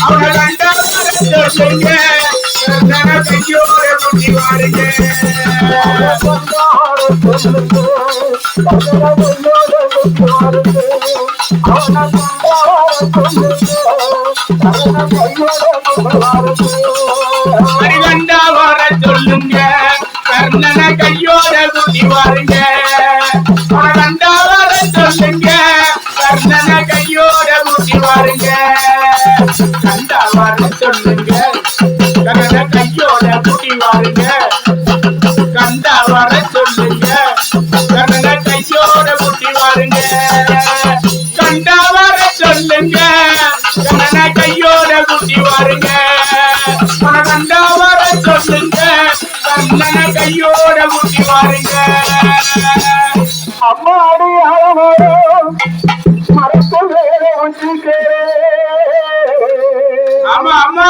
அவனை கண்டா சொல்லுங்க கையோட குட்டி வாருங்க கண்டா வர சொல்லுங்க கர்ணனை கையோட குட்டி வாருங்க கண்டா வர சொல்லுங்க கர்ணனை கையோட குட்டி வாருங்க கண்டா வர சொல்லுங்க கர்ணனை கையோட குட்டி வாருங்க கண்டா வர சொல்லுங்க கர்ணனை கையோட குட்டி வாருங்க கண்டா வர சொல்லுங்க கர்ணனை கையோட குட்டி வாருங்க கண்டா வர சொல்லுங்க கர்ணனை கையோட குட்டி வாருங்க அம்மாடி மரத்து வேலை ஆமா ஆமா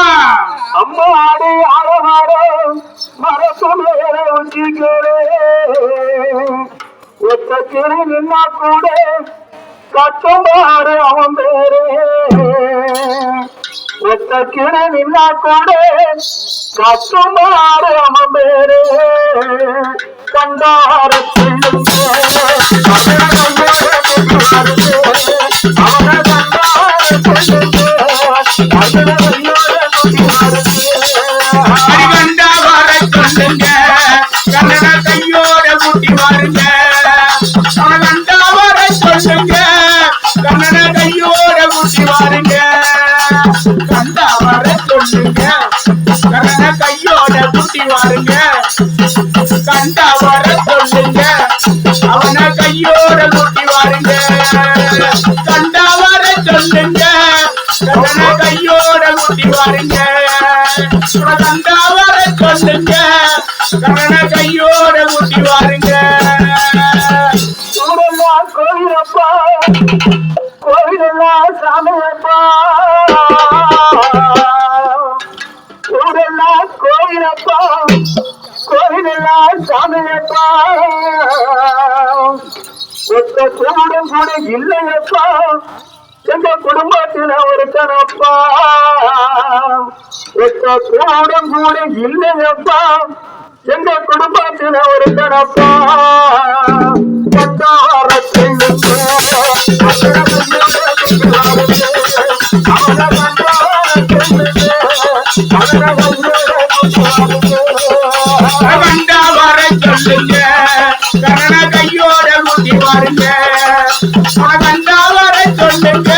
அம்மாடி மரத்து வேலை ஒத்த கிளி நின்னா கூட கட்டுமாறு அவன் பேரே ஒத்த கிளி நின்னா கூட கட்டுமாறு அவன் பேரே கண்டார கண்டா வர சொல்லுங்க கண்ணன கையோட கூட்டி வாருங்க கண்டா வர சொல்லுங்க கண்ணன கையோட கூட்டி வாருங்க கண்டா வர சொல்லுங்க கண்ணன கையோட கூட்டி வாருங்க கண்டா வர சொல்லுங்க அவன கையோட கூட்டி வாருங்க கண்டா வர சொல்லுங்க கண்ணன கையோட கூட்டி வாருங்க கண்டா வர சொல்லுங்க கண்ணன கையோட கூட்டி வாருங்க கோயிலப்பா கோயிலெல்லாம் சாமியப்பா ஊரெல்லாம் கோயிலப்பா கோயிலெல்லாம் சாமியப்பா ஒத்த கூடும் கூட இல்லையப்பா எங்க குடும்பத்தில ஒருத்தனப்பா ஒத்த கூடும் கூட இல்லையப்பா எங்க குடும்பத்தில ஒருத்தனப்பா கண்டா வர சொல்லுங்க கண்ணன கையோட கூட்டி வாருங்க கண்டா வர சொல்லுங்க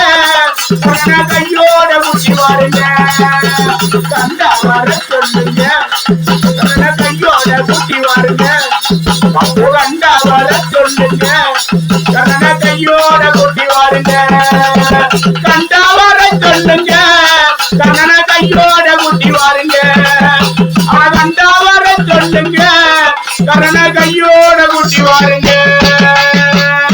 கண்ணன கையோட கூட்டி வாருங்க கண்டா வர சொல்லுங்க கண்ணன கையோட கூட்டி வாருங்க கண்டா வர சொல்லுங்க கண்ணன கையோட கூட்டி வாருங்க கண்டா வர சொல்லுங்க கண்ணன கையோட கூட்டி வாருங்க கண்டா வர சொல்லுங்க கண்ணன கையோட கூட்டி வாருங்க